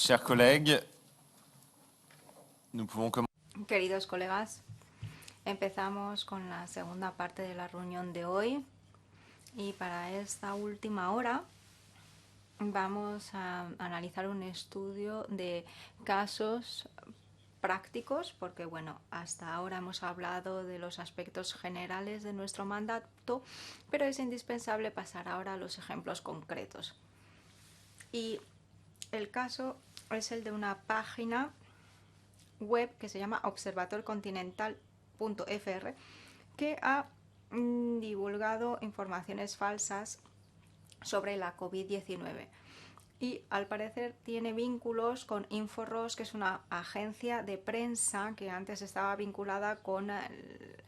Chers collègues, nous pouvons commencer. Queridos colegas, empezamos con la segunda parte de la reunión de hoy y para esta última hora vamos a analizar un estudio de casos prácticos, porque bueno, hasta ahora hemos hablado de los aspectos generales de nuestro mandato, pero es indispensable pasar ahora a los ejemplos concretos. Y el caso es el de una página web que se llama observatorcontinental.fr, que ha divulgado informaciones falsas sobre la COVID-19 y al parecer tiene vínculos con InfoRoss, que es una agencia de prensa que antes estaba vinculada con el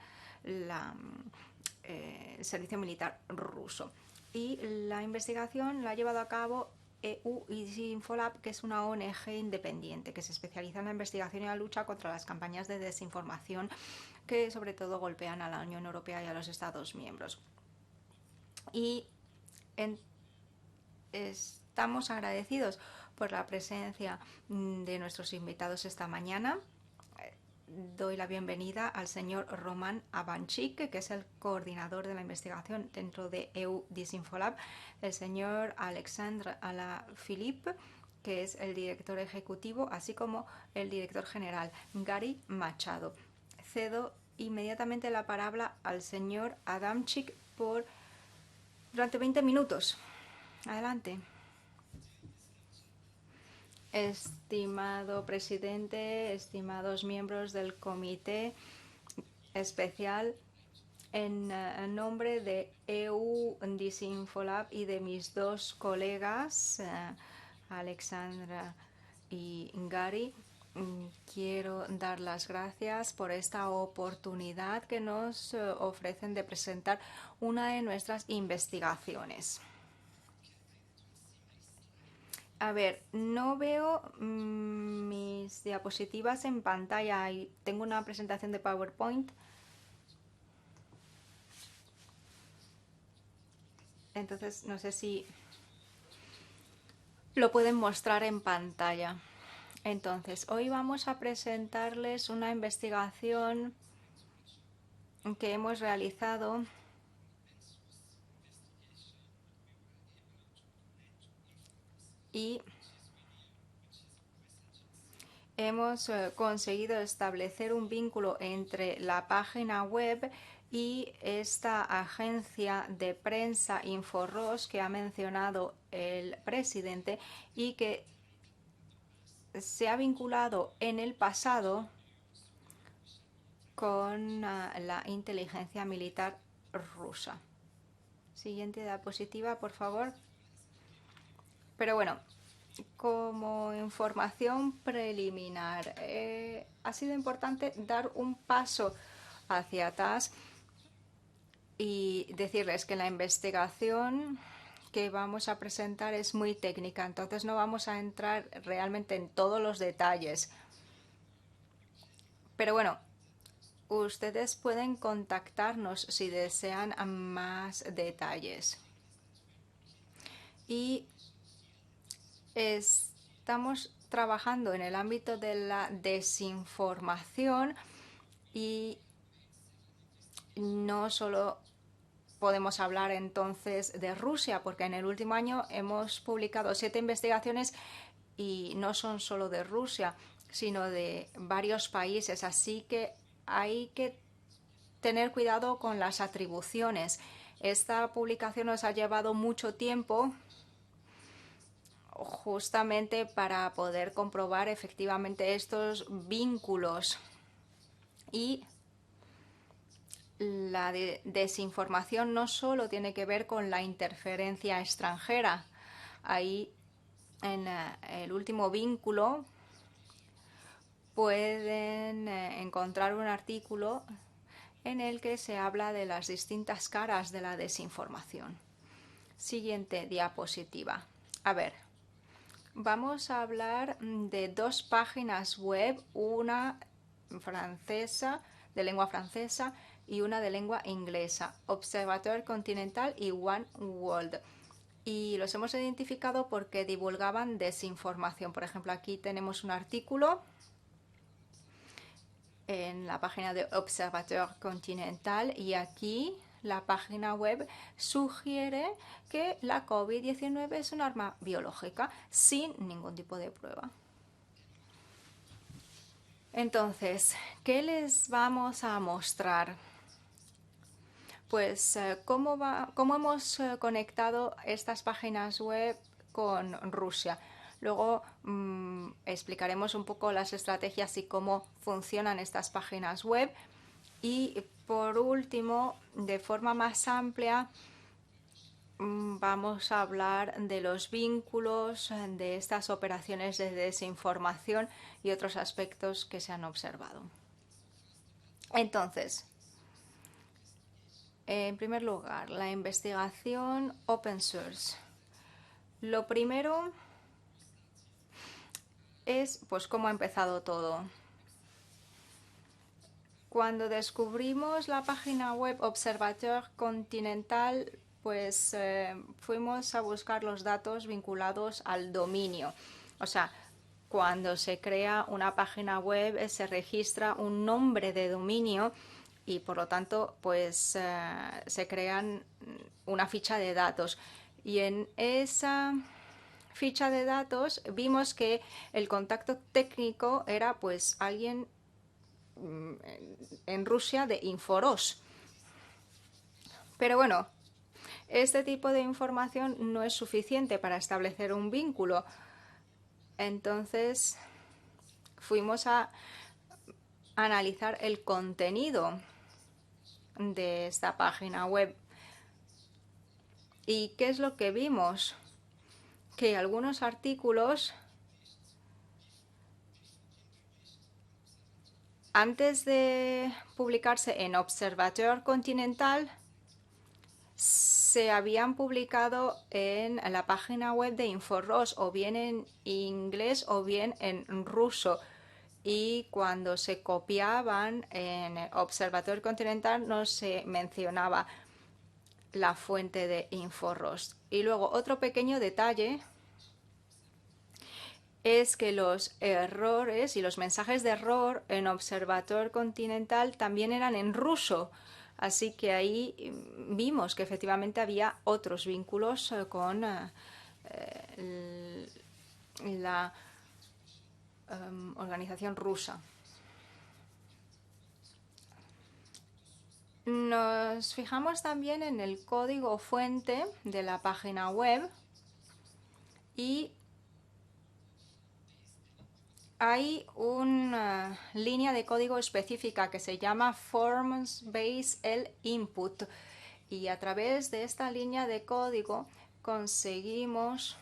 servicio militar ruso. Y la investigación la ha llevado a cabo EU Disinfolab, que es una ONG independiente que se especializa en la investigación y la lucha contra las campañas de desinformación que sobre todo golpean a la Unión Europea y a los Estados miembros. Y estamos agradecidos por la presencia de nuestros invitados esta mañana. Doy la bienvenida al señor Roman Abanchik, que es el coordinador de la investigación dentro de EU Disinfolab, el señor Alexandre Alaphilippe, que es el director ejecutivo, así como el director general, Gary Machado. Cedo inmediatamente la palabra al señor Adamczyk durante 20 minutos. Adelante. Estimado presidente, estimados miembros del comité especial, en nombre de EU Disinfolab y de mis dos colegas, Alexandra y Gary, quiero dar las gracias por esta oportunidad que nos ofrecen de presentar una de nuestras investigaciones. A ver, no veo mis diapositivas en pantalla y tengo una presentación de PowerPoint. Entonces, no sé si lo pueden mostrar en pantalla. Entonces, hoy vamos a presentarles una investigación que hemos realizado y hemos conseguido establecer un vínculo entre la página web y esta agencia de prensa InfoRoss que ha mencionado el presidente y que se ha vinculado en el pasado con la inteligencia militar rusa. Siguiente diapositiva, por favor. Pero bueno, como información preliminar, ha sido importante dar un paso hacia atrás y decirles que la investigación que vamos a presentar es muy técnica, entonces no vamos a entrar realmente en todos los detalles. Pero bueno, ustedes pueden contactarnos si desean más detalles. Y estamos trabajando en el ámbito de la desinformación y no solo podemos hablar entonces de Rusia, porque en el último año hemos publicado 7 investigaciones y no son solo de Rusia, sino de varios países, así que hay que tener cuidado con las atribuciones. Esta publicación nos ha llevado mucho tiempo justamente para poder comprobar efectivamente estos vínculos. Y la desinformación no solo tiene que ver con la interferencia extranjera. Ahí en el último vínculo pueden encontrar un artículo en el que se habla de las distintas caras de la desinformación. Siguiente diapositiva. A ver, vamos a hablar de 2 páginas web, una francesa, de lengua francesa, y una de lengua inglesa, Observatoire Continental y One World. y los hemos identificado porque divulgaban desinformación. Por ejemplo, aquí tenemos un artículo en la página de Observateur Continental y aquí la página web sugiere que la COVID-19 es un arma biológica sin ningún tipo de prueba. Entonces, ¿qué les vamos a mostrar? Pues cómo hemos conectado estas páginas web con Rusia. Luego explicaremos un poco las estrategias y cómo funcionan estas páginas web. Y por último, de forma más amplia, vamos a hablar de los vínculos de estas operaciones de desinformación y otros aspectos que se han observado. Entonces, en primer lugar, la investigación open source. Lo primero es pues cómo ha empezado todo. Cuando descubrimos la página web Observateur Continental, pues fuimos a buscar los datos vinculados al dominio. O sea, cuando se crea una página web se registra un nombre de dominio y por lo tanto pues se crean una ficha de datos. Y en esa ficha de datos vimos que el contacto técnico era pues alguien en Rusia de Inforos. Pero bueno, este tipo de información no es suficiente para establecer un vínculo. Entonces fuimos a analizar el contenido de esta página web. ¿Y qué es lo que vimos? Que algunos artículos, antes de publicarse en Observateur Continental, se habían publicado en la página web de Inforos, o bien en inglés o bien en ruso. Y cuando se copiaban en Observatoire Continental no se mencionaba la fuente de Inforos. Y luego otro pequeño detalle es que los errores y los mensajes de error en Observatoire Continental también eran en ruso. Así que ahí vimos que efectivamente había otros vínculos con la organización rusa. Nos fijamos también en el código fuente de la página web y hay una línea de código específica que se llama Forms Base L Input y a través de esta línea de código conseguimos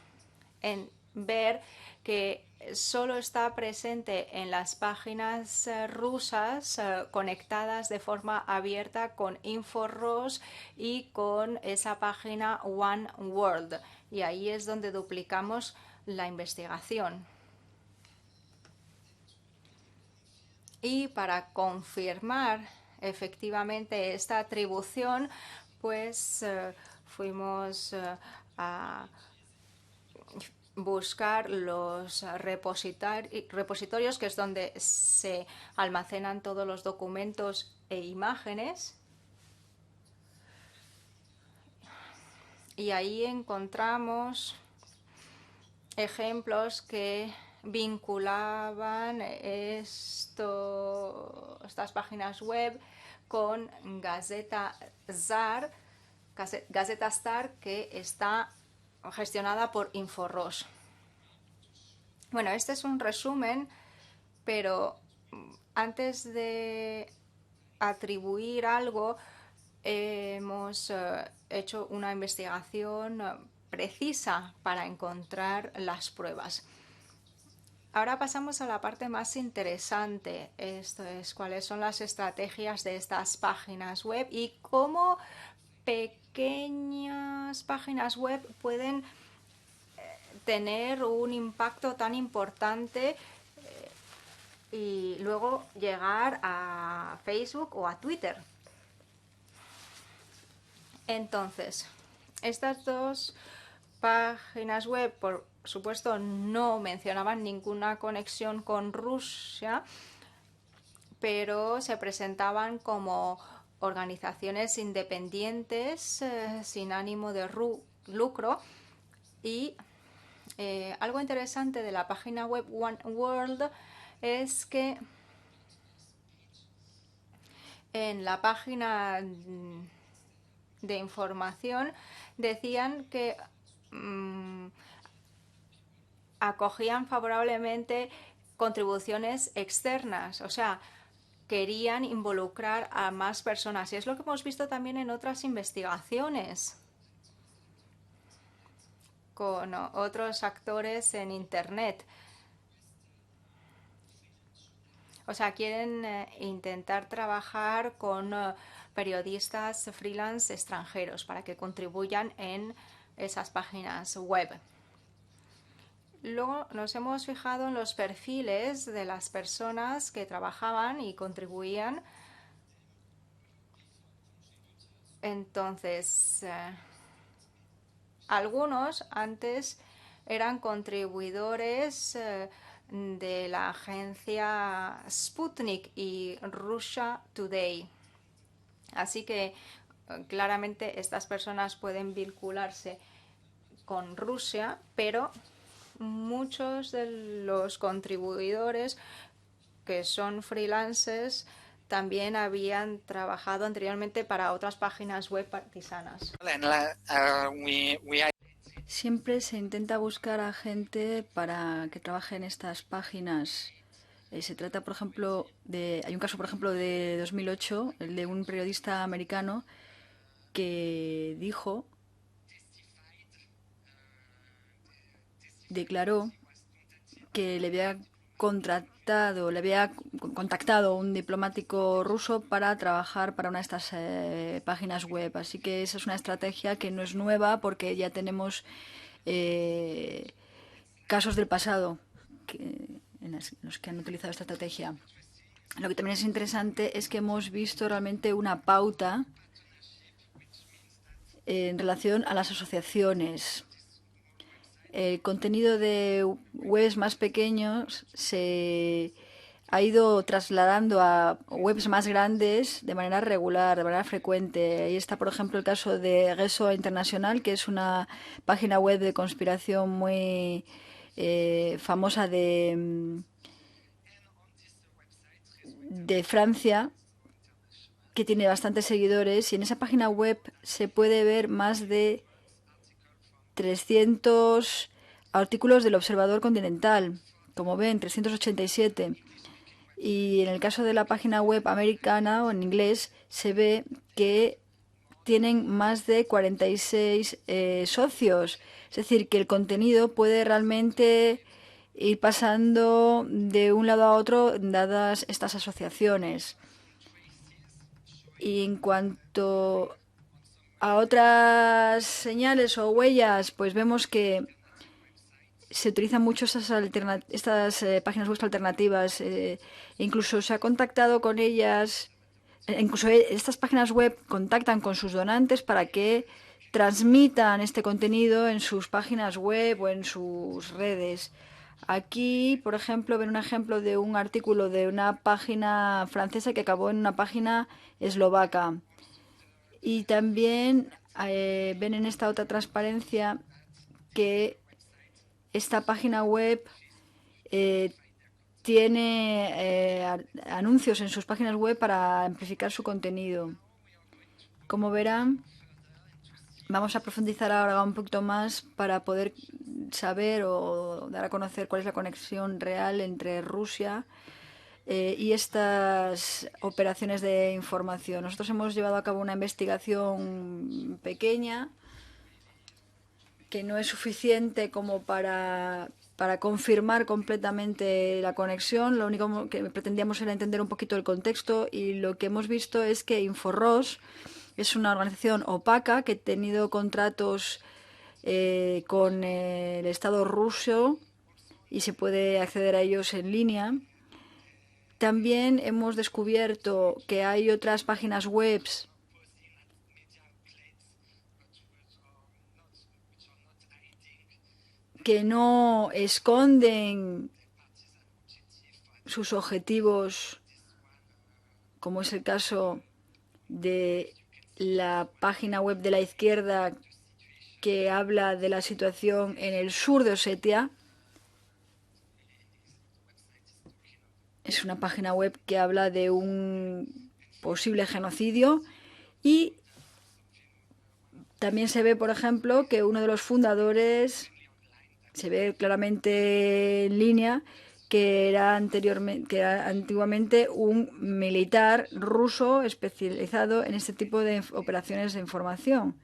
ver que solo está presente en las páginas rusas conectadas de forma abierta con Inforos y con esa página One World. Y ahí es donde duplicamos la investigación. Y para confirmar efectivamente esta atribución, pues fuimos a buscar los repositorios, que es donde se almacenan todos los documentos e imágenes. Y ahí encontramos ejemplos que vinculaban estas páginas web con Gazeta Star, que está gestionada por Inforos. Bueno, este es un resumen, pero antes de atribuir algo, hemos hecho una investigación precisa para encontrar las pruebas. Ahora pasamos a la parte más interesante. Esto es cuáles son las estrategias de estas páginas web y cómo pequeñas páginas web pueden tener un impacto tan importante y luego llegar a Facebook o a Twitter. Entonces, estas dos páginas web, por supuesto, no mencionaban ninguna conexión con Rusia, pero se presentaban como organizaciones independientes sin ánimo de lucro. Y algo interesante de la página web One World es que en la página de información decían que acogían favorablemente contribuciones externas, o sea, querían involucrar a más personas. Y es lo que hemos visto también en otras investigaciones con otros actores en Internet. O sea, quieren intentar trabajar con periodistas freelance extranjeros para que contribuyan en esas páginas web. Luego nos hemos fijado en los perfiles de las personas que trabajaban y contribuían. Entonces, algunos antes eran contribuidores de la agencia Sputnik y Russia Today. Así que claramente estas personas pueden vincularse con Rusia, pero muchos de los contribuidores que son freelancers también habían trabajado anteriormente para otras páginas web partisanas. Siempre se intenta buscar a gente para que trabaje en estas páginas. Se trata, por ejemplo, hay un caso, por ejemplo, de 2008, el de un periodista americano que declaró que le había contactado un diplomático ruso para trabajar para una de estas páginas web. Así que esa es una estrategia que no es nueva porque ya tenemos casos del pasado en los que han utilizado esta estrategia. Lo que también es interesante es que hemos visto realmente una pauta en relación a las asociaciones. El contenido de webs más pequeños se ha ido trasladando a webs más grandes de manera regular, de manera frecuente. Ahí está, por ejemplo, el caso de Réseau International, que es una página web de conspiración muy famosa de Francia, que tiene bastantes seguidores, y en esa página web se puede ver más de 300 artículos del Observador Continental, como ven, 387. Y en el caso de la página web americana o en inglés se ve que tienen más de 46 socios. Es decir, que el contenido puede realmente ir pasando de un lado a otro dadas estas asociaciones. Y en cuanto a otras señales o huellas, pues vemos que se utilizan mucho estas páginas web alternativas. Incluso se ha contactado con ellas. Incluso estas páginas web contactan con sus donantes para que transmitan este contenido en sus páginas web o en sus redes. Aquí, por ejemplo, ven un ejemplo de un artículo de una página francesa que acabó en una página eslovaca. Y también ven en esta otra transparencia que esta página web tiene anuncios en sus páginas web para amplificar su contenido. Como verán, vamos a profundizar ahora un poquito más para poder saber o dar a conocer cuál es la conexión real entre Rusia y estas operaciones de información. Nosotros hemos llevado a cabo una investigación pequeña que no es suficiente como para confirmar completamente la conexión. Lo único que pretendíamos era entender un poquito el contexto, y lo que hemos visto es que Inforós es una organización opaca que ha tenido contratos con el Estado ruso y se puede acceder a ellos en línea. También hemos descubierto que hay otras páginas web que no esconden sus objetivos, como es el caso de la página web de la izquierda que habla de la situación en el sur de Osetia. Es una página web que habla de un posible genocidio y también se ve, por ejemplo, que uno de los fundadores, se ve claramente en línea, que era antiguamente un militar ruso especializado en este tipo de operaciones de información.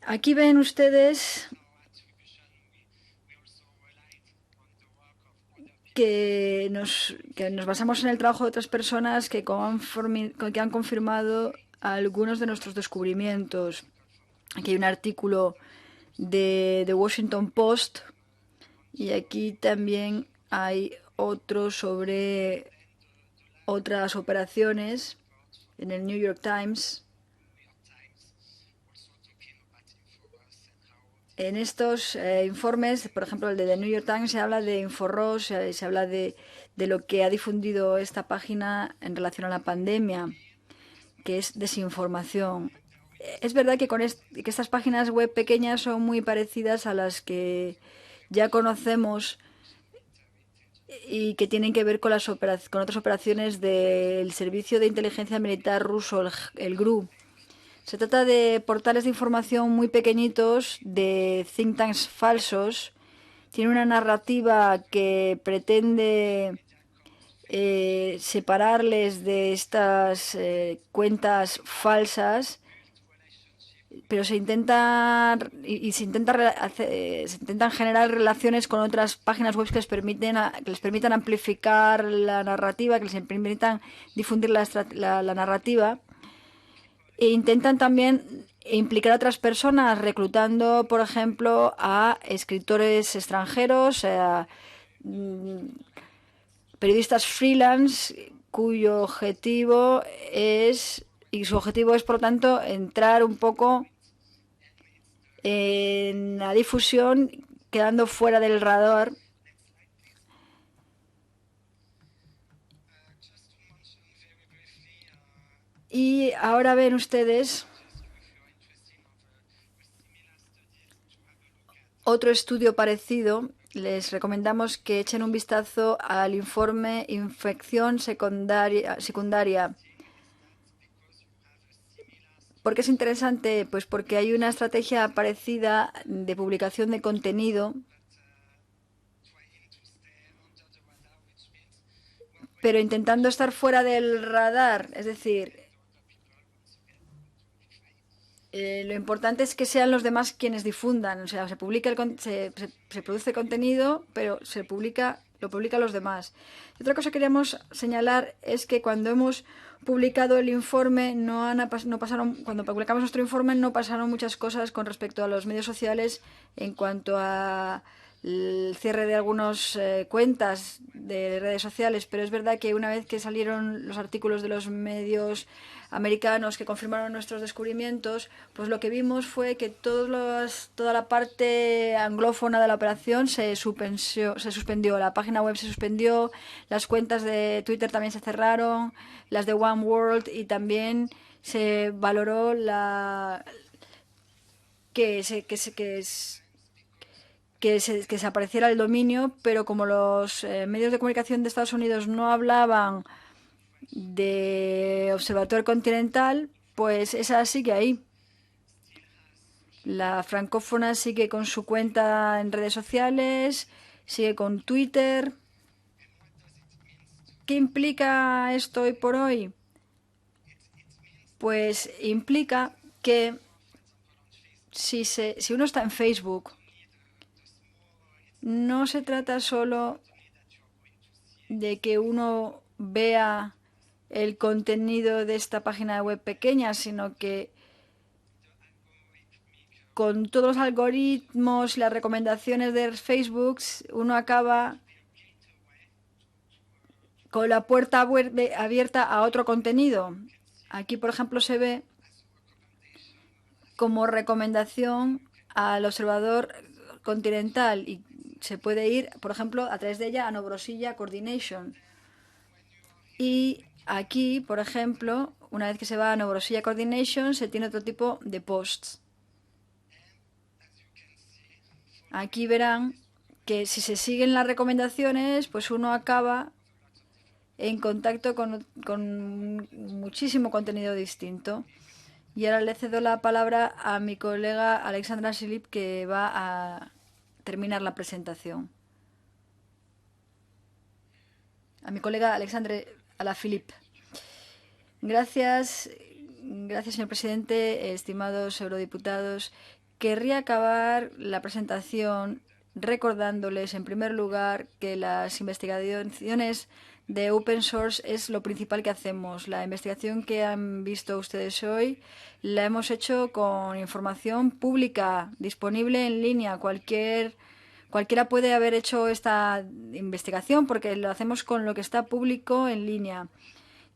Aquí ven ustedes que nos basamos en el trabajo de otras personas que han confirmado algunos de nuestros descubrimientos. Aquí hay un artículo de The Washington Post y aquí también hay otro sobre otras operaciones en el New York Times. En estos informes, por ejemplo, el de The New York Times, se habla de InfoRoss, se habla de lo que ha difundido esta página en relación a la pandemia, que es desinformación. Es verdad que que estas páginas web pequeñas son muy parecidas a las que ya conocemos y que tienen que ver con otras operaciones del Servicio de Inteligencia Militar ruso, el GRU. Se trata de portales de información muy pequeñitos, de think tanks falsos. Tiene una narrativa que pretende separarles de estas cuentas falsas, pero se intentan generar relaciones con otras páginas web que les permitan amplificar la narrativa, que les permitan difundir la narrativa. E intentan también implicar a otras personas, reclutando, por ejemplo, a escritores extranjeros, periodistas freelance, cuyo objetivo es, por lo tanto, entrar un poco en la difusión, quedando fuera del radar. Y ahora ven ustedes otro estudio parecido. Les recomendamos que echen un vistazo al informe Infección secundaria. ¿Por qué es interesante? Pues porque hay una estrategia parecida de publicación de contenido, pero intentando estar fuera del radar. Es decir, lo importante es que sean los demás quienes difundan. O sea, se produce contenido, pero lo publican los demás. Y otra cosa que queríamos señalar es que cuando hemos publicado el informe, cuando publicamos nuestro informe, no pasaron muchas cosas con respecto a los medios sociales en cuanto a el cierre de algunas cuentas de redes sociales, pero es verdad que una vez que salieron los artículos de los medios americanos que confirmaron nuestros descubrimientos, pues lo que vimos fue que toda la parte anglófona de la operación se suspendió, la página web se suspendió, las cuentas de Twitter también se cerraron, las de One World, y también se valoró que se apareciera el dominio, pero como los medios de comunicación de Estados Unidos no hablaban de Observatorio Continental, pues esa sigue ahí. La francófona sigue con su cuenta en redes sociales, sigue con Twitter. ¿Qué implica esto hoy por hoy? Pues implica que si uno está en Facebook, no se trata solo de que uno vea el contenido de esta página web pequeña, sino que con todos los algoritmos y las recomendaciones de Facebook, uno acaba con la puerta abierta a otro contenido. Aquí, por ejemplo, se ve como recomendación al observador continental y se puede ir, por ejemplo, a través de ella a Novorossiya Coordination. Y aquí, por ejemplo, una vez que se va a Novorossiya Coordination, se tiene otro tipo de posts. Aquí verán que si se siguen las recomendaciones, pues uno acaba en contacto con muchísimo contenido distinto. Y ahora le cedo la palabra a mi colega Alexandra Silip, que va a terminar la presentación. A mi colega Alexandre Alaphilippe. Gracias, señor presidente, estimados eurodiputados. Querría acabar la presentación recordándoles, en primer lugar, que las investigaciones de open source es lo principal que hacemos. La investigación que han visto ustedes hoy la hemos hecho con información pública, disponible en línea. Cualquiera puede haber hecho esta investigación porque lo hacemos con lo que está público en línea.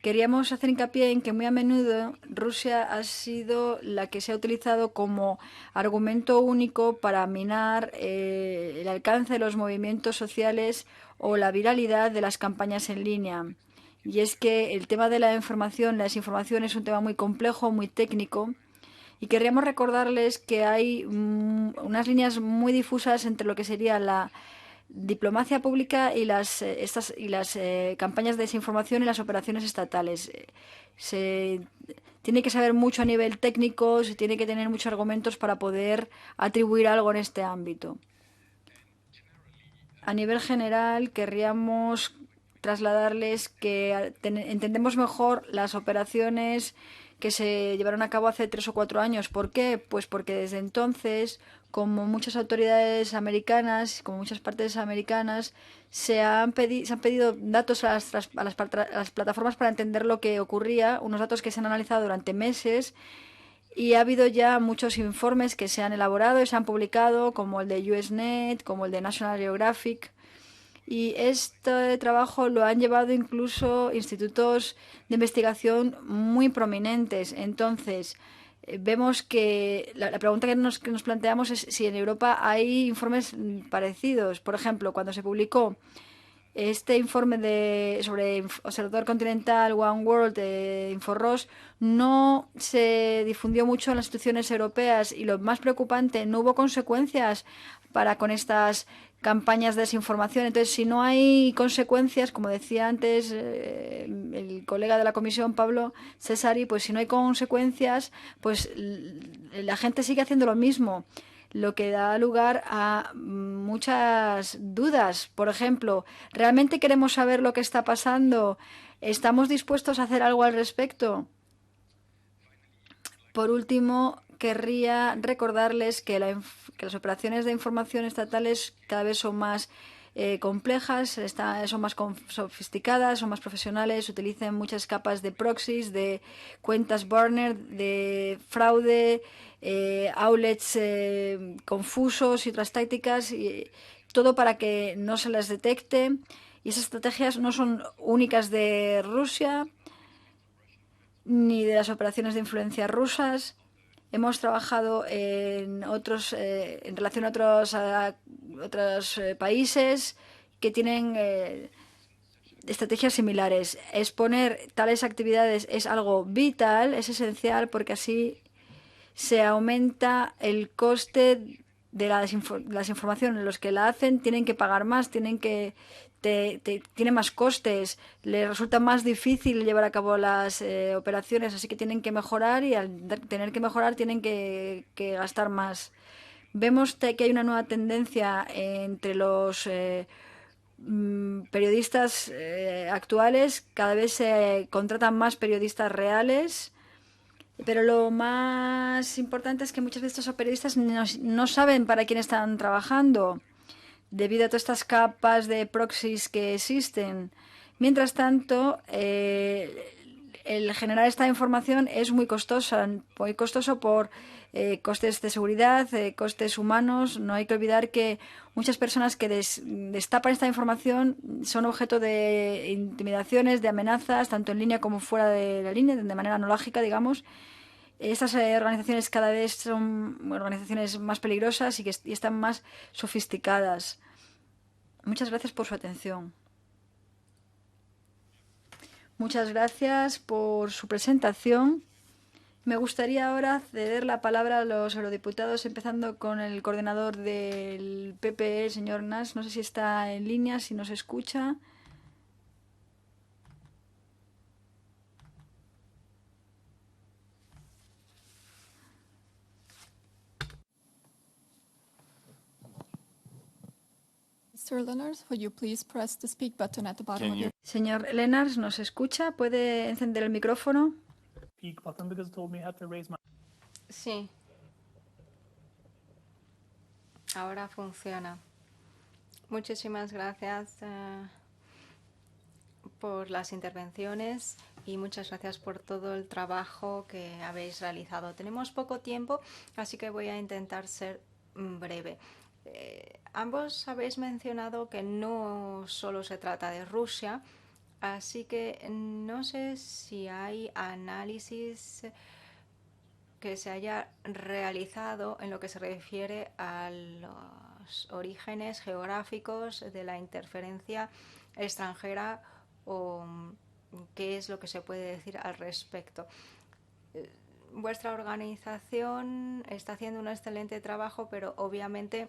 Queríamos hacer hincapié en que muy a menudo Rusia ha sido la que se ha utilizado como argumento único para minar el alcance de los movimientos sociales o la viralidad de las campañas en línea. Y es que el tema de la desinformación es un tema muy complejo, muy técnico. Y querríamos recordarles que hay unas líneas muy difusas entre lo que sería la diplomacia pública y las campañas de desinformación y las operaciones estatales. Se tiene que saber mucho a nivel técnico, se tiene que tener muchos argumentos para poder atribuir algo en este ámbito. A nivel general, querríamos trasladarles que entendemos mejor las operaciones que se llevaron a cabo hace 3 o 4 años. ¿Por qué? Pues porque desde entonces, como muchas autoridades americanas, como muchas partes americanas, se han pedido datos a las plataformas para entender lo que ocurría, unos datos que se han analizado durante meses, y ha habido ya muchos informes que se han elaborado y se han publicado, como el de USNet, como el de National Geographic. Y este trabajo lo han llevado incluso institutos de investigación muy prominentes. Entonces, vemos que la pregunta que nos planteamos es si en Europa hay informes parecidos. Por ejemplo, cuando se publicó este informe sobre Observador Continental One World de InfoRoss, no se difundió mucho en las instituciones europeas y lo más preocupante, no hubo consecuencias con estas campañas de desinformación. Entonces, si no hay consecuencias, como decía antes el colega de la comisión, Pablo Cesari, pues si no hay consecuencias, pues la gente sigue haciendo lo mismo, lo que da lugar a muchas dudas. Por ejemplo, ¿realmente queremos saber lo que está pasando? ¿Estamos dispuestos a hacer algo al respecto? Por último, querría recordarles que las operaciones de información estatales cada vez son más complejas, son más sofisticadas, son más profesionales, utilizan muchas capas de proxies, de cuentas burner, de fraude, outlets confusos y otras tácticas, y todo para que no se las detecte. Y esas estrategias no son únicas de Rusia ni de las operaciones de influencia rusas. Hemos trabajado en relación a otros países que tienen estrategias similares. Exponer tales actividades es algo vital, es esencial, porque así se aumenta el coste de las informaciones. Los que la hacen tienen que pagar más, tiene más costes, les resulta más difícil llevar a cabo las operaciones, así que tienen que mejorar, y al tener que mejorar tienen que gastar más. Vemos que hay una nueva tendencia entre los periodistas actuales. Cada vez se contratan más periodistas reales, pero lo más importante es que muchas veces estos periodistas no saben para quién están trabajando, debido a todas estas capas de proxies que existen. Mientras tanto, el generar esta información es muy costoso por costes de seguridad, costes humanos. No hay que olvidar que muchas personas que destapan esta información son objeto de intimidaciones, de amenazas, tanto en línea como fuera de la línea, de manera analógica, digamos. Estas organizaciones cada vez son organizaciones más peligrosas y están más sofisticadas. Muchas gracias por su atención. Muchas gracias por su presentación. Me gustaría ahora ceder la palabra a los eurodiputados, empezando con el coordinador del PPE, el señor Nas. No sé si está en línea, si nos escucha. Mr. Leonard, would you please press the speak button at the bottom of your Señor Lennars, ¿nos escucha? ¿Puede encender el micrófono? Speak button because it told me I had to raise my. Sí. Ahora funciona. Muchísimas gracias por las intervenciones y muchas gracias por todo el trabajo que habéis realizado. Tenemos poco tiempo, así que voy a intentar ser breve. Ambos habéis mencionado que no solo se trata de Rusia, así que no sé si hay análisis que se haya realizado en lo que se refiere a los orígenes geográficos de la interferencia extranjera o qué es lo que se puede decir al respecto. Vuestra organización está haciendo un excelente trabajo, pero obviamente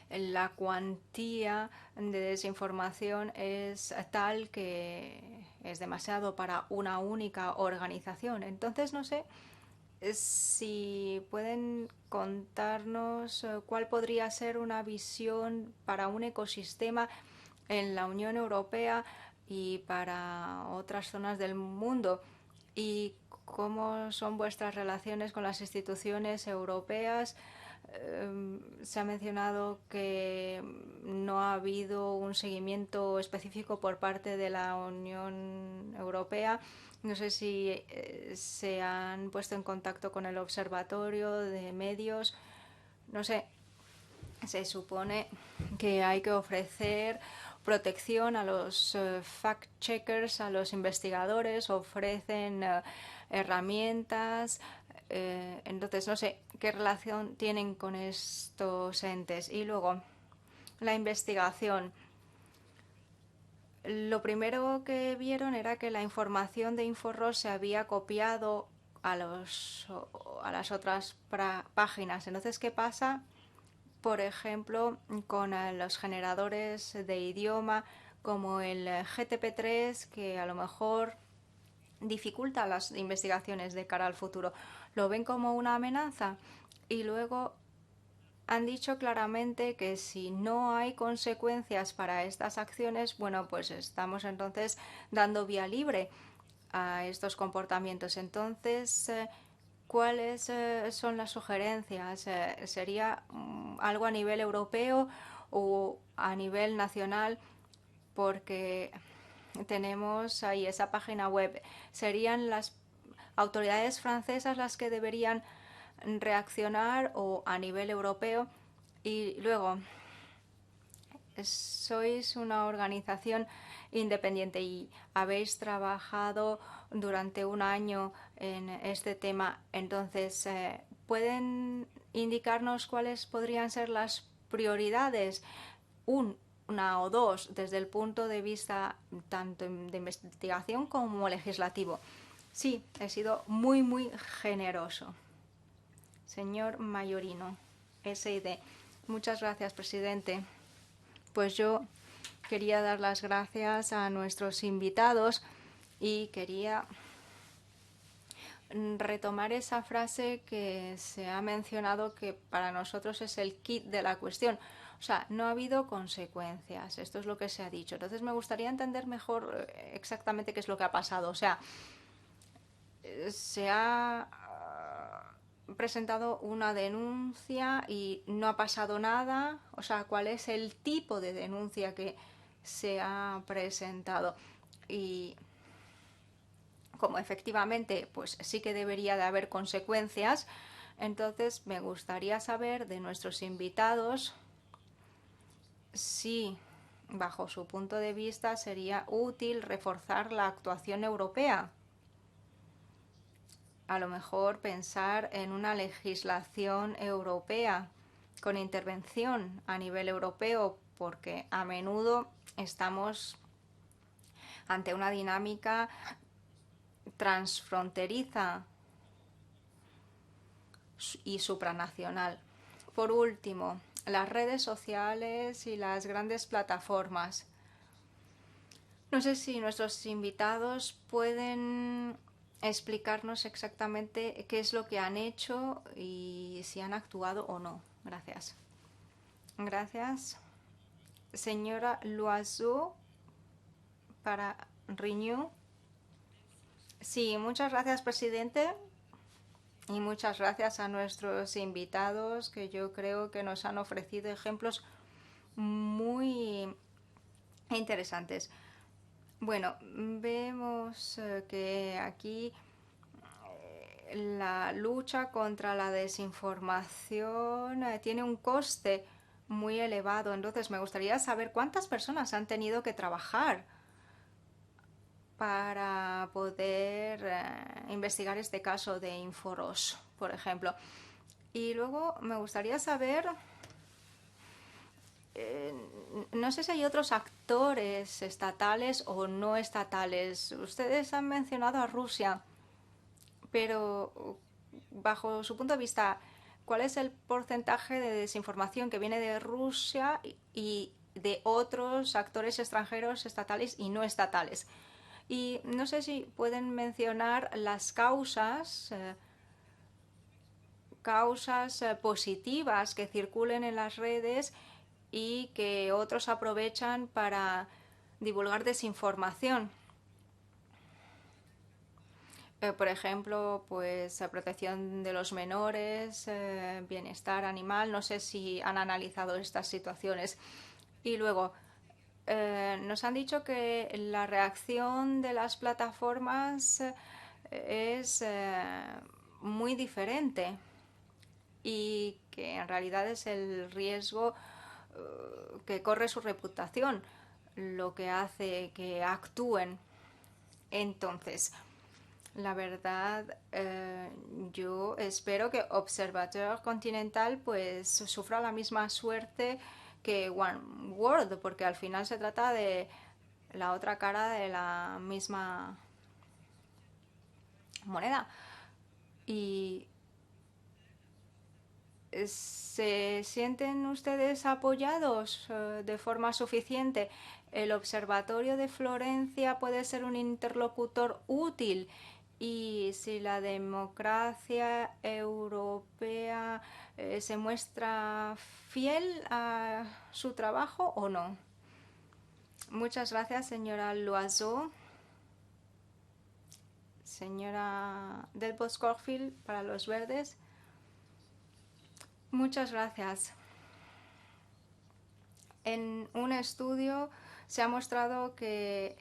la cuantía de desinformación es tal que es demasiado para una única organización. Entonces, no sé si pueden contarnos cuál podría ser una visión para un ecosistema en la Unión Europea y para otras zonas del mundo, y cómo son vuestras relaciones con las instituciones europeas. Se ha mencionado que no ha habido un seguimiento específico por parte de la Unión Europea. No sé si se han puesto en contacto con el Observatorio de Medios. No sé, se supone que hay que ofrecer protección a los fact-checkers, a los investigadores, ofrecen herramientas. Entonces, no sé qué relación tienen con estos entes. Y luego, la investigación. Lo primero que vieron era que la información de InfoRoss se había copiado a las otras páginas. Entonces, ¿qué pasa? Por ejemplo, con los generadores de idioma como el GTP3, que a lo mejor dificulta las investigaciones de cara al futuro. ¿Lo ven como una amenaza? Y luego han dicho claramente que si no hay consecuencias para estas acciones, bueno, pues estamos entonces dando vía libre a estos comportamientos. Entonces, ¿cuáles son las sugerencias? ¿Sería algo a nivel europeo o a nivel nacional? Porque tenemos ahí esa página web. ¿Serían las autoridades francesas las que deberían reaccionar o a nivel europeo? Y luego, sois una organización independiente y habéis trabajado durante un año en este tema. Entonces, ¿pueden indicarnos cuáles podrían ser las prioridades? Una o dos desde el punto de vista tanto de investigación como legislativo. Sí, he sido muy generoso. Señor Mayorino, SID. Muchas gracias, presidente. Pues yo quería dar las gracias a nuestros invitados y quería retomar esa frase que se ha mencionado, que para nosotros es el kit de la cuestión. O sea, no ha habido consecuencias. Esto es lo que se ha dicho. Entonces me gustaría entender mejor exactamente qué es lo que ha pasado. O sea, se ha presentado una denuncia y no ha pasado nada. O sea, ¿cuál es el tipo de denuncia que se ha presentado? Y como efectivamente, pues sí que debería de haber consecuencias, entonces me gustaría saber de nuestros invitados si, bajo su punto de vista, sería útil reforzar la actuación europea. a lo mejor pensar en una legislación europea con intervención a nivel europeo, porque a menudo estamos ante una dinámica transfronteriza y supranacional. Por último, las redes sociales y las grandes plataformas. No sé si nuestros invitados pueden explicarnos exactamente qué es lo que han hecho y si han actuado o no. Gracias. Gracias. Señora Loiseau, para Renew. Sí, muchas gracias, presidente. Y muchas gracias a nuestros invitados, que yo creo que nos han ofrecido ejemplos muy interesantes. Bueno, vemos que aquí la lucha contra la desinformación tiene un coste muy elevado. Entonces, me gustaría saber cuántas personas han tenido que trabajar para poder investigar este caso de Inforos, por ejemplo. Y luego me gustaría saber, no sé si hay otros actores estatales o no estatales. Ustedes han mencionado a Rusia, pero bajo su punto de vista, ¿cuál es el porcentaje de desinformación que viene de Rusia y de otros actores extranjeros estatales y no estatales? Y no sé si pueden mencionar las causas positivas que circulen en las redes y que otros aprovechan para divulgar desinformación. Por ejemplo, pues protección de los menores, bienestar animal. No sé si han analizado estas situaciones. Y luego, nos han dicho que la reacción de las plataformas es muy diferente y que en realidad es el riesgo que corre su reputación lo que hace que actúen. Entonces, la verdad, yo espero que Observateur Continental pues sufra la misma suerte que One World, porque al final se trata de la otra cara de la misma moneda. Y ¿se sienten ustedes apoyados de forma suficiente? El Observatorio de Florencia puede ser un interlocutor útil, y si la democracia europea se muestra fiel a su trabajo o no. Muchas gracias, señora Loiseau. Señora Delbos Corfield, para los verdes. Muchas gracias. En un estudio se ha mostrado que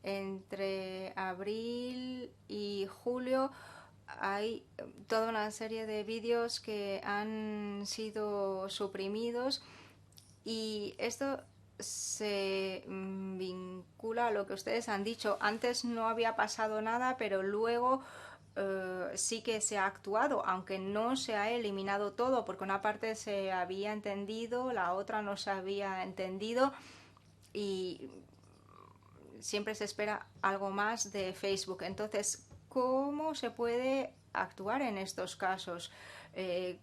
entre abril y julio hay toda una serie de vídeos que han sido suprimidos, y esto se vincula a lo que ustedes han dicho. Antes no había pasado nada, pero luego sí que se ha actuado, aunque no se ha eliminado todo, porque una parte se había entendido, la otra no se había entendido, y siempre se espera algo más de Facebook. Entonces, ¿cómo se puede actuar en estos casos?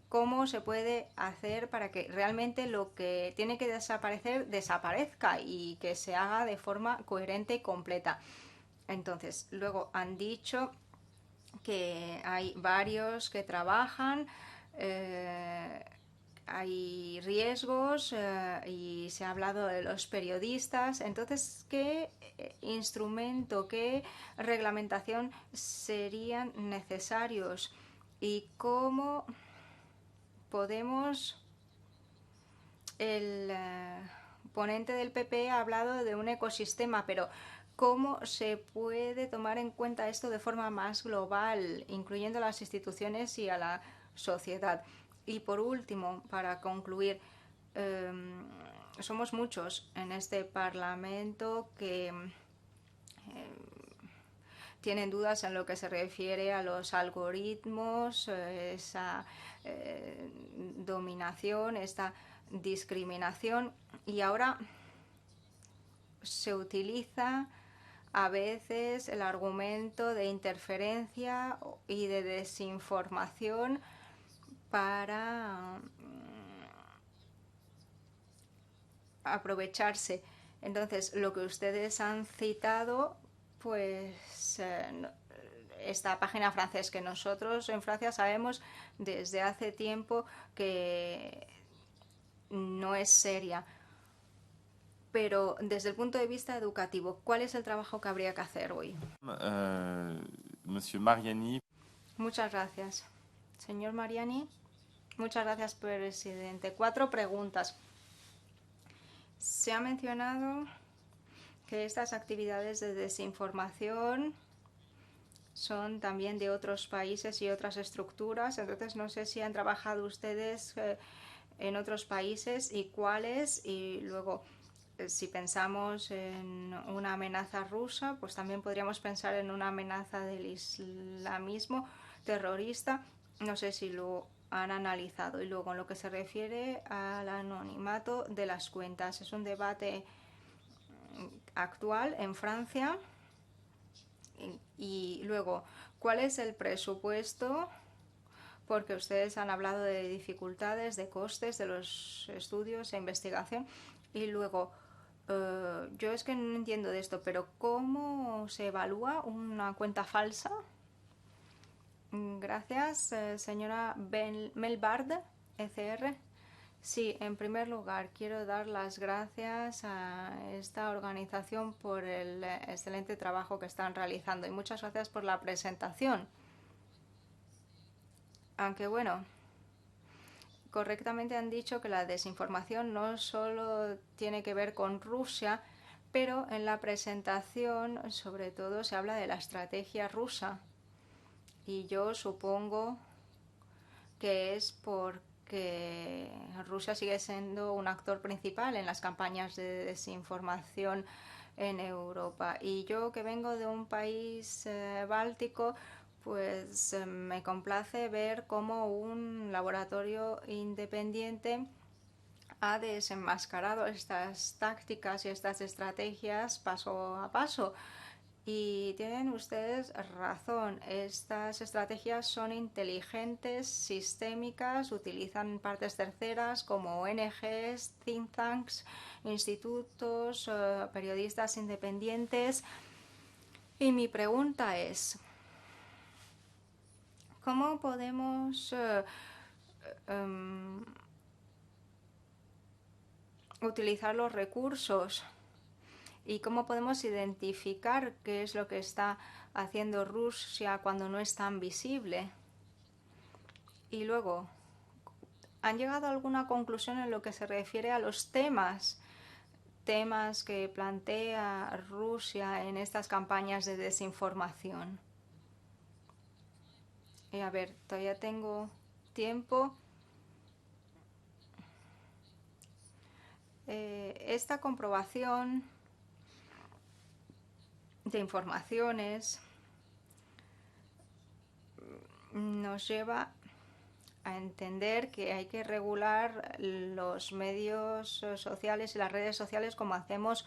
¿Cómo se puede hacer para que realmente lo que tiene que desaparecer desaparezca y que se haga de forma coherente y completa? Entonces, luego han dicho que hay varios que trabajan, hay riesgos, y se ha hablado de los periodistas. Entonces, ¿qué instrumento, qué reglamentación serían necesarios? ¿Y cómo podemos... El ponente del PP ha hablado de un ecosistema, pero ¿cómo se puede tomar en cuenta esto de forma más global, incluyendo a las instituciones y a la sociedad? Y por último, para concluir, somos muchos en este Parlamento que tienen dudas en lo que se refiere a los algoritmos, esa dominación, esta discriminación, y ahora se utiliza a veces el argumento de interferencia y de desinformación para aprovecharse. Entonces, lo que ustedes han citado, pues esta página francesa, que nosotros en Francia sabemos desde hace tiempo que no es seria. Pero desde el punto de vista educativo, ¿cuál es el trabajo que habría que hacer hoy? Monsieur Mariani. Muchas gracias. Señor Mariani. Muchas gracias, presidente. 4 preguntas. Se ha mencionado que estas actividades de desinformación son también de otros países y otras estructuras. Entonces, no sé si han trabajado ustedes en otros países y cuáles. Y luego, si pensamos en una amenaza rusa, pues también podríamos pensar en una amenaza del islamismo terrorista. No sé si lo han analizado. Y luego, en lo que se refiere al anonimato de las cuentas, es un debate actual en Francia. Y luego, ¿cuál es el presupuesto? Porque ustedes han hablado de dificultades, de costes de los estudios e investigación. Y luego, yo es que no entiendo de esto, pero ¿cómo se evalúa una cuenta falsa? Gracias, señora Melbard, ECR. Sí, en primer lugar, quiero dar las gracias a esta organización por el excelente trabajo que están realizando y muchas gracias por la presentación. Aunque bueno, correctamente han dicho que la desinformación no solo tiene que ver con Rusia, pero en la presentación sobre todo se habla de la estrategia rusa. Y yo supongo que es porque Rusia sigue siendo un actor principal en las campañas de desinformación en Europa. Y yo, que vengo de un país báltico, pues me complace ver cómo un laboratorio independiente ha desenmascarado estas tácticas y estas estrategias paso a paso. Y tienen ustedes razón, estas estrategias son inteligentes, sistémicas, utilizan partes terceras como ONGs, think tanks, institutos, periodistas independientes. Y mi pregunta es, ¿cómo podemos utilizar los recursos? ¿Y cómo podemos identificar qué es lo que está haciendo Rusia cuando no es tan visible? Y luego, ¿han llegado a alguna conclusión en lo que se refiere a los temas que plantea Rusia en estas campañas de desinformación? Y a ver, todavía tengo tiempo. Esta comprobación de informaciones nos lleva a entender que hay que regular los medios sociales y las redes sociales como hacemos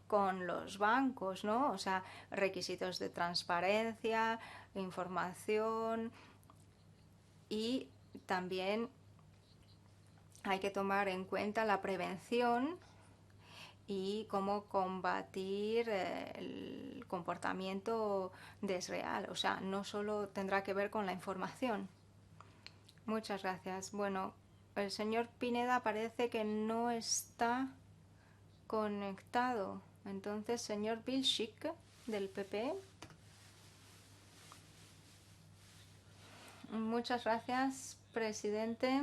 con los bancos, ¿no? O sea, requisitos de transparencia, información, y también hay que tomar en cuenta la prevención y cómo combatir el comportamiento desleal. O sea, no solo tendrá que ver con la información. Muchas gracias. Bueno, el señor Pineda parece que no está conectado. Entonces, señor Vilchik, del PP. Muchas gracias, presidente.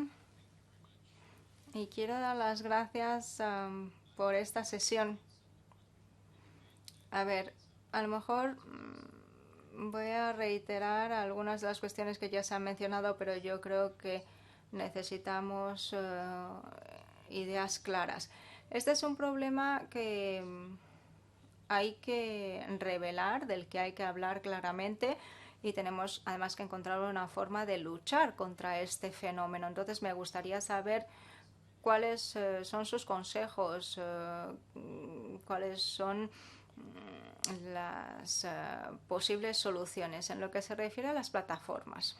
Y quiero dar las gracias por esta sesión. A ver, a lo mejor voy a reiterar algunas de las cuestiones que ya se han mencionado, pero yo creo que necesitamos ideas claras. Este es un problema que hay que revelar, del que hay que hablar claramente, y tenemos además que encontrar una forma de luchar contra este fenómeno. Entonces me gustaría saber cuáles son sus consejos, cuáles son las posibles soluciones en lo que se refiere a las plataformas.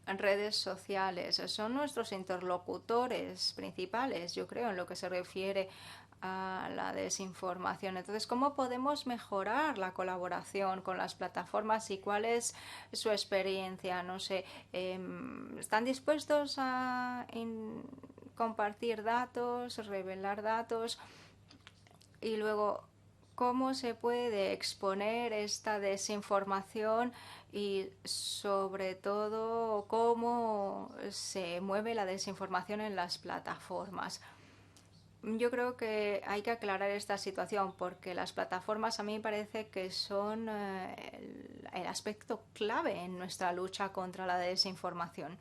Redes sociales son nuestros interlocutores principales, yo creo, en lo que se refiere a la desinformación. Entonces, ¿cómo podemos mejorar la colaboración con las plataformas y cuál es su experiencia? No sé, ¿están dispuestos a compartir datos, revelar datos? Y luego, ¿cómo se puede exponer esta desinformación y sobre todo cómo se mueve la desinformación en las plataformas? Yo creo que hay que aclarar esta situación porque las plataformas a mí me parece que son el aspecto clave en nuestra lucha contra la desinformación.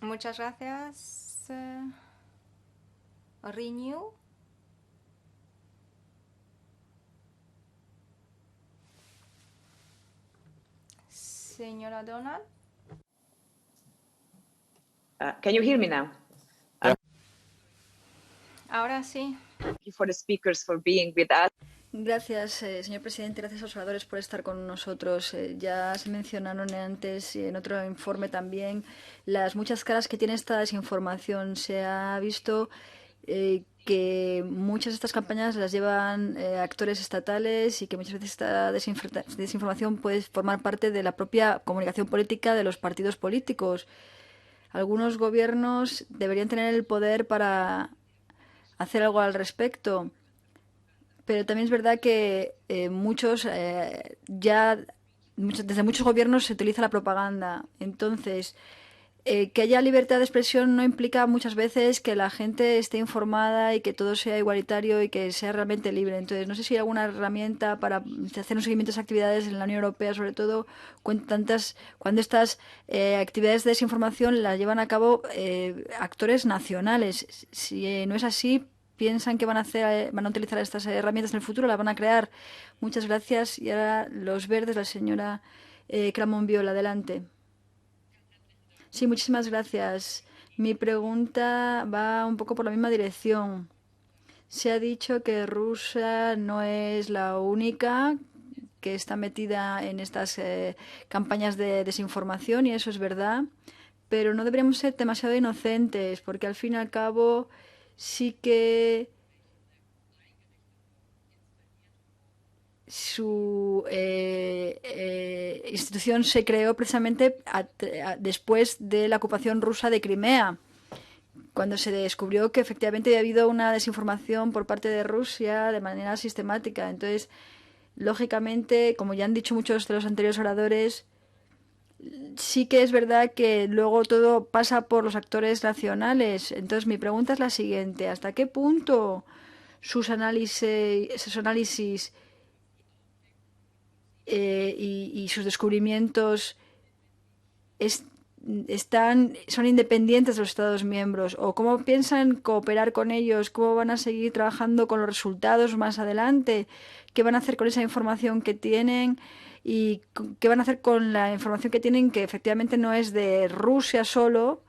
Muchas gracias. Renew. Señora Donald. Can you hear me now? Ahora sí. Thank you for the speakers for being with us. Gracias, señor presidente. Gracias a los oradores por estar con nosotros. Ya se mencionaron antes y en otro informe también las muchas caras que tiene esta desinformación. Se ha visto que muchas de estas campañas las llevan actores estatales y que muchas veces esta desinformación puede formar parte de la propia comunicación política de los partidos políticos. Algunos gobiernos deberían tener el poder para hacer algo al respecto. Pero también es verdad que desde muchos gobiernos se utiliza la propaganda. Entonces, que haya libertad de expresión no implica muchas veces que la gente esté informada y que todo sea igualitario y que sea realmente libre. Entonces, no sé si hay alguna herramienta para hacer un seguimiento de esas actividades en la Unión Europea, sobre todo cuando estas actividades de desinformación las llevan a cabo actores nacionales. Si no es así, piensan que van a utilizar estas herramientas en el futuro, las van a crear. Muchas gracias. Y ahora los verdes, la señora Cramón Viola, adelante. Sí, muchísimas gracias. Mi pregunta va un poco por la misma dirección. Se ha dicho que Rusia no es la única que está metida en estas campañas de desinformación, y eso es verdad, pero no deberíamos ser demasiado inocentes, porque al fin y al cabo sí que su institución se creó precisamente después de la ocupación rusa de Crimea, cuando se descubrió que efectivamente había habido una desinformación por parte de Rusia de manera sistemática. Entonces, lógicamente, como ya han dicho muchos de los anteriores oradores, sí que es verdad que luego todo pasa por los actores nacionales. Entonces, mi pregunta es la siguiente: ¿hasta qué punto sus análisis y sus descubrimientos son independientes de los Estados miembros? ¿O cómo piensan cooperar con ellos? ¿Cómo van a seguir trabajando con los resultados más adelante? ¿Qué van a hacer con esa información que tienen? ¿Y qué van a hacer con la información que tienen, que efectivamente no es de Rusia solo?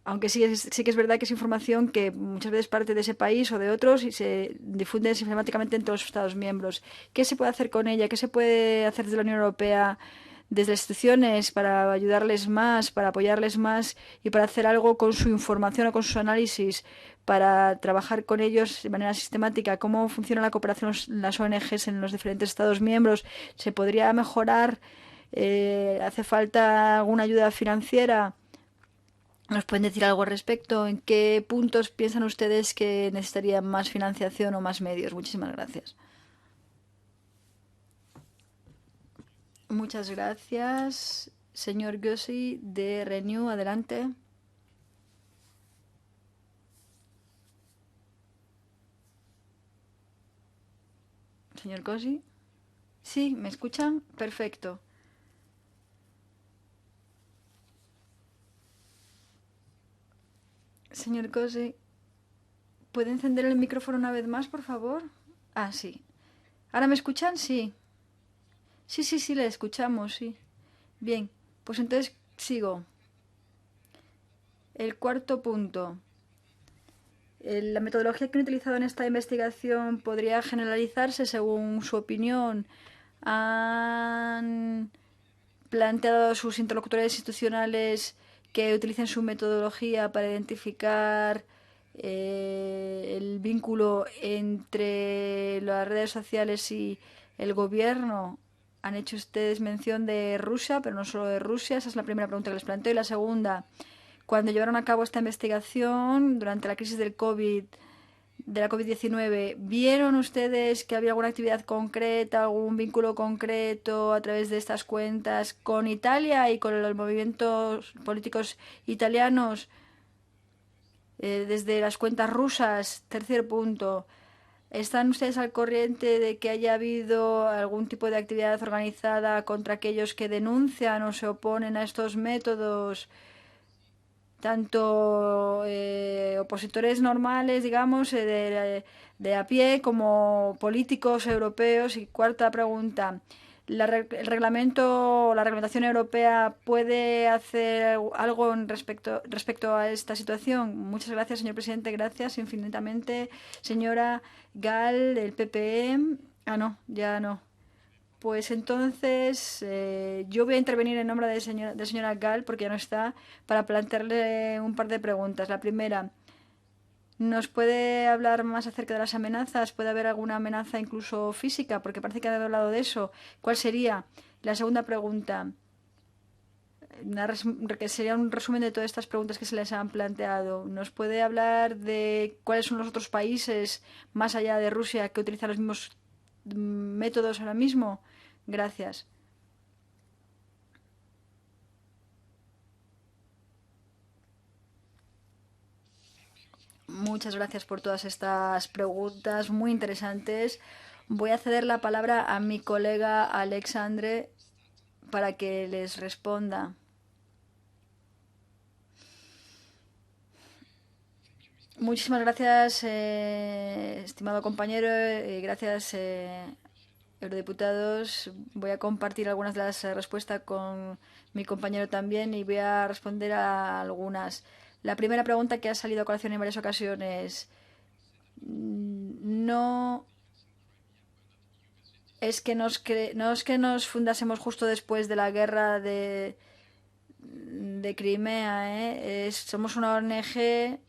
Aunque sí que es verdad que es información que muchas veces parte de ese país o de otros y se difunde sistemáticamente entre los Estados miembros. ¿Qué se puede hacer con ella? ¿Qué se puede hacer desde la Unión Europea, desde las instituciones, para ayudarles más, para apoyarles más y para hacer algo con su información o con sus análisis, para trabajar con ellos de manera sistemática? ¿Cómo funciona la cooperación las ONGs en los diferentes Estados miembros? ¿Se podría mejorar? ¿Hace falta alguna ayuda financiera? ¿Nos pueden decir algo al respecto? ¿En qué puntos piensan ustedes que necesitarían más financiación o más medios? Muchísimas gracias. Muchas gracias. Señor Gossi, de Renew, adelante. Señor Gossi. Sí, ¿me escuchan? Perfecto. Señor Gossi, ¿Puede encender el micrófono una vez más, por favor? Ah, sí. ¿Ahora me escuchan? Sí. Sí, le escuchamos, sí. Bien, pues entonces sigo. El cuarto punto. La metodología que han utilizado en esta investigación podría generalizarse según su opinión. Han planteado sus interlocutores institucionales que utilicen su metodología para identificar el vínculo entre las redes sociales y el gobierno. Han hecho ustedes mención de Rusia, pero no solo de Rusia. Esa es la primera pregunta que les planteo. Y la segunda, cuando llevaron a cabo esta investigación durante la crisis del COVID, de la COVID-19, ¿vieron ustedes que había alguna actividad concreta, algún vínculo concreto a través de estas cuentas con Italia y con los movimientos políticos italianos desde las cuentas rusas? Tercer punto, ¿están ustedes al corriente de que haya habido algún tipo de actividad organizada contra aquellos que denuncian o se oponen a estos métodos? Tanto opositores normales, digamos, de a pie, como políticos europeos. Y cuarta pregunta, el reglamento, la reglamentación europea puede hacer algo respecto a esta situación? Muchas gracias, señor presidente. Gracias infinitamente, señora Gal, del PPE. Ah, no, ya no. Pues entonces yo voy a intervenir en nombre de señora Gall, porque ya no está, para plantearle un par de preguntas. La primera, ¿nos puede hablar más acerca de las amenazas? ¿Puede haber alguna amenaza incluso física? Porque parece que ha hablado de eso. ¿Cuál sería? La segunda pregunta, que sería un resumen de todas estas preguntas que se les han planteado. ¿Nos puede hablar de cuáles son los otros países más allá de Rusia que utilizan los mismos métodos ahora mismo? Gracias. Muchas gracias por todas estas preguntas muy interesantes. Voy a ceder la palabra a mi colega Alexandre para que les responda. Muchísimas gracias, estimado compañero, y gracias, eurodiputados. Voy a compartir algunas de las respuestas con mi compañero también y voy a responder a algunas. La primera pregunta que ha salido a colación en varias ocasiones, no es que nos fundásemos justo después de la guerra de Crimea, somos una ONG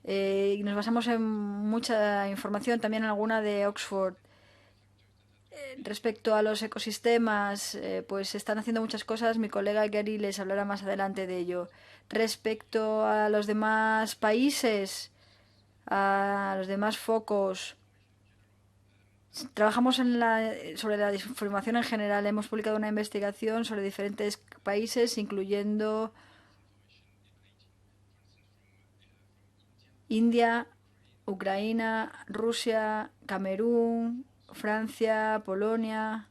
y nos basamos en mucha información, también en alguna de Oxford. Respecto a los ecosistemas, pues se están haciendo muchas cosas. Mi colega Gary les hablará más adelante de ello. Respecto a los demás países, a los demás focos, trabajamos sobre la desinformación en general. Hemos publicado una investigación sobre diferentes países, incluyendo India, Ucrania, Rusia, Camerún, Francia, Polonia.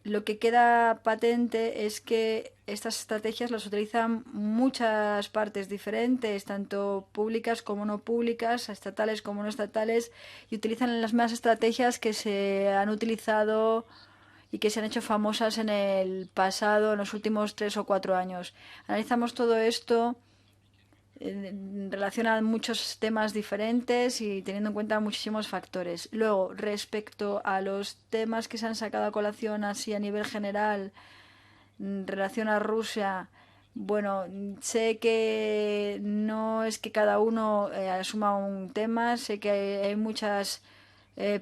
Lo que queda patente es que estas estrategias las utilizan muchas partes diferentes, tanto públicas como no públicas, estatales como no estatales, y utilizan las mismas estrategias que se han utilizado y que se han hecho famosas en el pasado, en los últimos 3 o 4 años. Analizamos todo esto en relación a muchos temas diferentes y teniendo en cuenta muchísimos factores. Luego, respecto a los temas que se han sacado a colación así a nivel general en relación a Rusia, bueno, sé que no es que cada uno asuma un tema, sé que hay muchas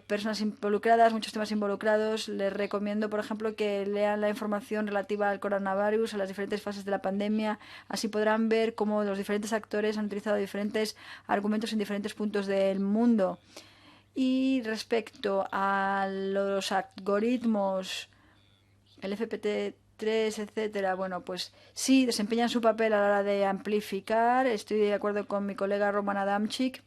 personas involucradas, muchos temas involucrados. Les recomiendo, por ejemplo, que lean la información relativa al coronavirus, a las diferentes fases de la pandemia. Así podrán ver cómo los diferentes actores han utilizado diferentes argumentos en diferentes puntos del mundo. Y respecto a los algoritmos, el FPT3, etcétera, bueno, pues sí, desempeñan su papel a la hora de amplificar. Estoy de acuerdo con mi colega Roman Adamczyk.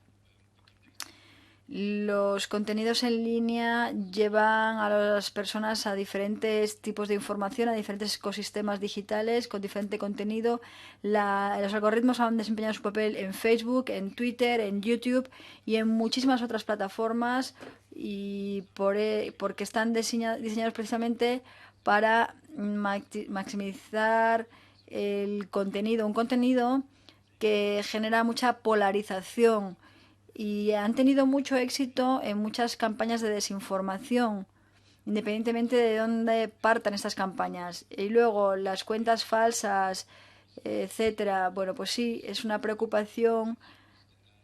Los contenidos en línea llevan a las personas a diferentes tipos de información, a diferentes ecosistemas digitales con diferente contenido. Los algoritmos han desempeñado su papel en Facebook, en Twitter, en YouTube y en muchísimas otras plataformas y porque están diseñados precisamente para maximizar el contenido, un contenido que genera mucha polarización y han tenido mucho éxito en muchas campañas de desinformación, independientemente de dónde partan estas campañas. Y luego las cuentas falsas, etcétera. Bueno, pues sí, es una preocupación,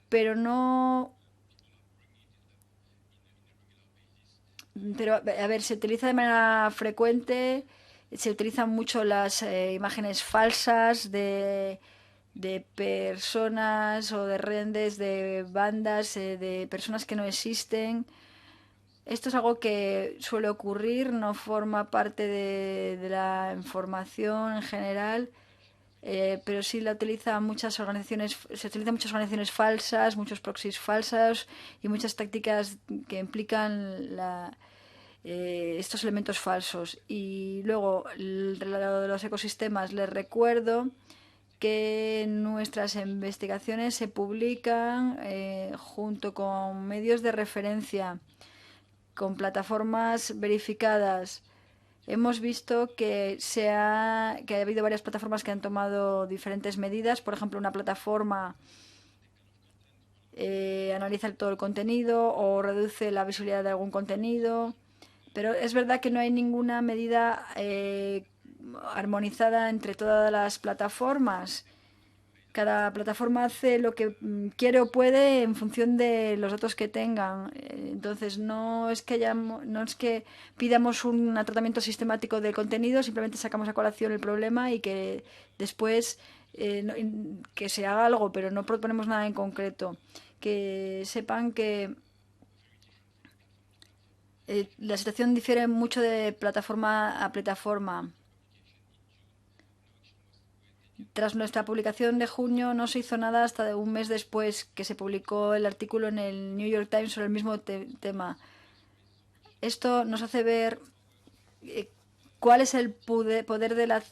pero no. Pero, a ver, se utiliza de manera frecuente, se utilizan mucho las imágenes falsas de personas o de rendes de bandas, de personas que no existen. Esto es algo que suele ocurrir, no forma parte de la información en general, pero sí la utilizan muchas organizaciones, se utilizan muchas organizaciones falsas, muchos proxies falsos y muchas tácticas que implican estos elementos falsos. Y luego, lo de los ecosistemas, les recuerdo que nuestras investigaciones se publican junto con medios de referencia, con plataformas verificadas. Hemos visto que ha habido varias plataformas que han tomado diferentes medidas. Por ejemplo, una plataforma analiza todo el contenido o reduce la visibilidad de algún contenido. Pero es verdad que no hay ninguna medida armonizada entre todas las plataformas. Cada plataforma hace lo que quiere o puede en función de los datos que tengan. Entonces, no es que pidamos un tratamiento sistemático del contenido, simplemente sacamos a colación el problema y que después que se haga algo, pero no proponemos nada en concreto. Que sepan que la situación difiere mucho de plataforma a plataforma. Tras nuestra publicación de junio no se hizo nada hasta un mes después que se publicó el artículo en el New York Times sobre el mismo tema. Esto nos hace ver cuál es el poder de la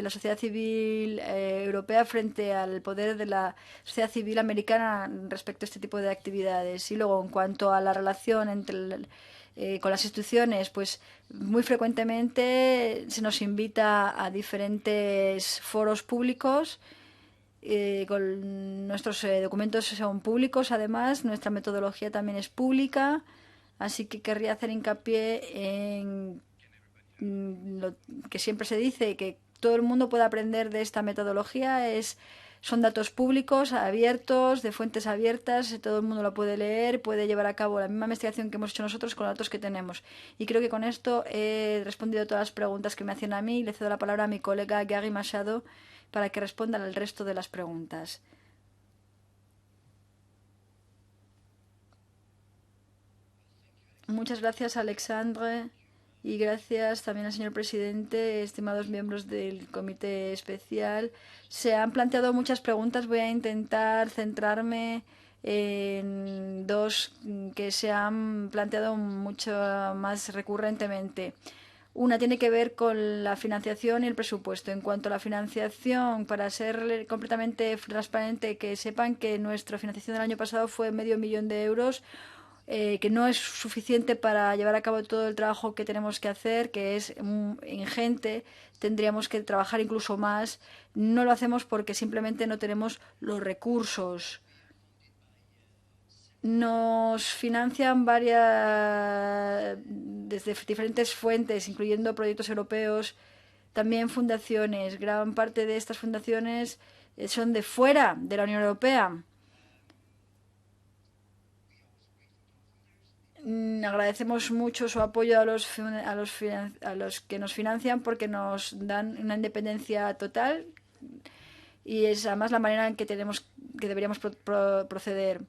sociedad civil europea frente al poder de la sociedad civil americana respecto a este tipo de actividades. Y luego, en cuanto a la relación con las instituciones, pues muy frecuentemente se nos invita a diferentes foros públicos. Nuestros documentos son públicos, además, nuestra metodología también es pública, así que querría hacer hincapié en lo que siempre se dice, que todo el mundo puede aprender de esta metodología. Son datos públicos, abiertos, de fuentes abiertas, todo el mundo lo puede leer, puede llevar a cabo la misma investigación que hemos hecho nosotros con los datos que tenemos. Y creo que con esto he respondido a todas las preguntas que me hacían a mí y le cedo la palabra a mi colega Gary Machado para que responda al resto de las preguntas. Muchas gracias, Alexandre. Y gracias también al señor presidente, estimados miembros del comité especial. Se han planteado muchas preguntas. Voy a intentar centrarme en dos que se han planteado mucho más recurrentemente. Una tiene que ver con la financiación y el presupuesto. En cuanto a la financiación, para ser completamente transparente, que sepan que nuestra financiación del año pasado fue €500,000, que no es suficiente para llevar a cabo todo el trabajo que tenemos que hacer, que es ingente. Tendríamos que trabajar incluso más. No lo hacemos porque simplemente no tenemos los recursos. Nos financian desde diferentes fuentes, incluyendo proyectos europeos, también fundaciones. Gran parte de estas fundaciones son de fuera de la Unión Europea. Agradecemos mucho su apoyo a los que nos financian porque nos dan una independencia total y es además la manera en que deberíamos proceder.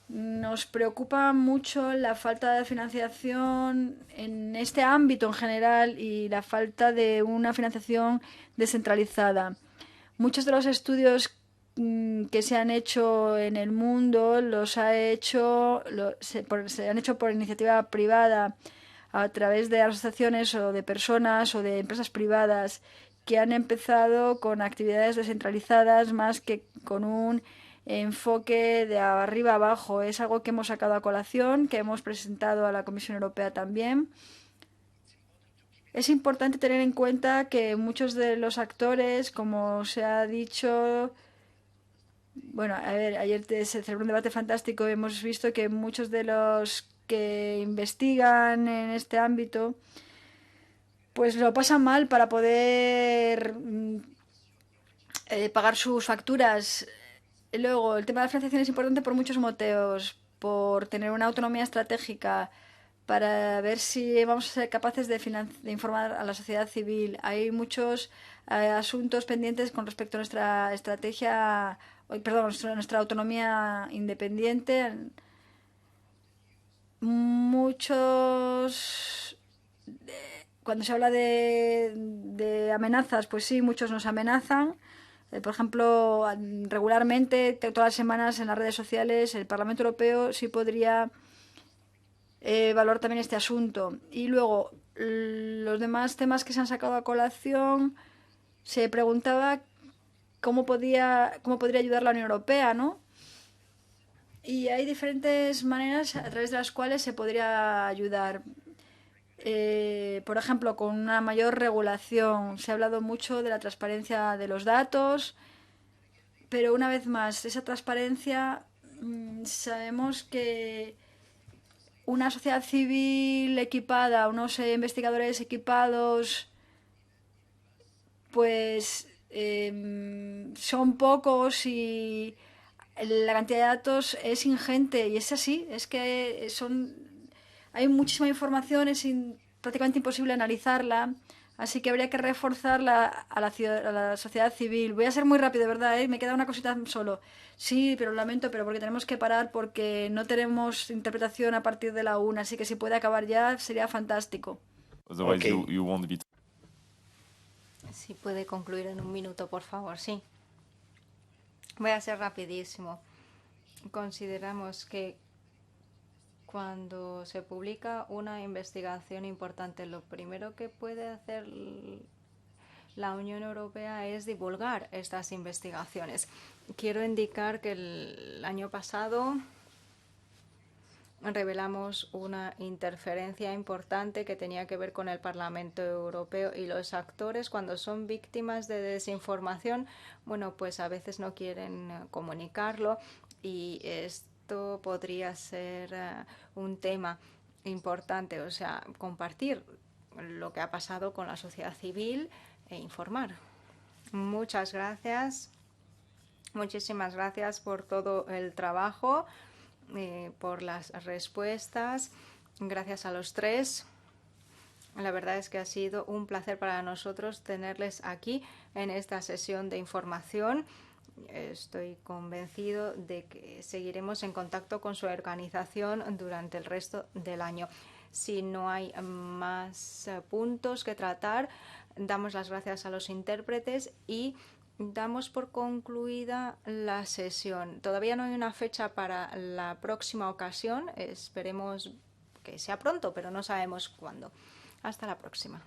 Nos preocupa mucho la falta de financiación en este ámbito en general y la falta de una financiación descentralizada. Muchos de los estudios que se han hecho en el mundo se han hecho por iniciativa privada a través de asociaciones o de personas o de empresas privadas que han empezado con actividades descentralizadas más que con un enfoque de arriba abajo. Es algo que hemos sacado a colación, que hemos presentado a la Comisión Europea también. Es importante tener en cuenta que muchos de los actores, como se ha dicho, bueno, a ver, ayer se celebró un debate fantástico. Hemos visto que muchos de los que investigan en este ámbito, pues lo pasan mal para poder pagar sus facturas. Luego, el tema de la financiación es importante por muchos motivos, por tener una autonomía estratégica, para ver si vamos a ser capaces de informar a la sociedad civil. Hay muchos asuntos pendientes con respecto a nuestra estrategia, perdón, nuestra autonomía independiente. Cuando se habla de amenazas, pues sí, muchos nos amenazan. Por ejemplo, regularmente, todas las semanas en las redes sociales, el Parlamento Europeo sí podría valorar también este asunto. Y luego, los demás temas que se han sacado a colación, se preguntaba cómo podría ayudar la Unión Europea, ¿no? Y hay diferentes maneras a través de las cuales se podría ayudar. Por ejemplo, con una mayor regulación. Se ha hablado mucho de la transparencia de los datos, pero una vez más, esa transparencia, sabemos que una sociedad civil equipada, unos investigadores equipados, pues son pocos y la cantidad de datos es ingente, y es así, es que hay muchísima información, es prácticamente imposible analizarla, así que habría que reforzar a la sociedad civil. Voy a ser muy rápido, ¿verdad? Me queda una cosita solo. Sí, pero lo lamento, pero porque tenemos que parar porque no tenemos interpretación a partir de la 1, así que si puede acabar ya sería fantástico. Otherwise, Ok. you won't be. Si puede concluir en un minuto, por favor, sí. Voy a ser rapidísimo. Consideramos que cuando se publica una investigación importante, lo primero que puede hacer la Unión Europea es divulgar estas investigaciones. Quiero indicar que el año pasado revelamos una interferencia importante que tenía que ver con el Parlamento Europeo y los actores cuando son víctimas de desinformación, bueno, pues a veces no quieren comunicarlo, y esto podría ser un tema importante, o sea, compartir lo que ha pasado con la sociedad civil e informar. Muchas gracias. Muchísimas gracias por todo el trabajo, por las respuestas. Gracias a los tres. La verdad es que ha sido un placer para nosotros tenerles aquí en esta sesión de información. Estoy convencido de que seguiremos en contacto con su organización durante el resto del año. Si no hay más puntos que tratar, damos las gracias a los intérpretes y damos por concluida la sesión. Todavía no hay una fecha para la próxima ocasión. Esperemos que sea pronto, pero no sabemos cuándo. Hasta la próxima.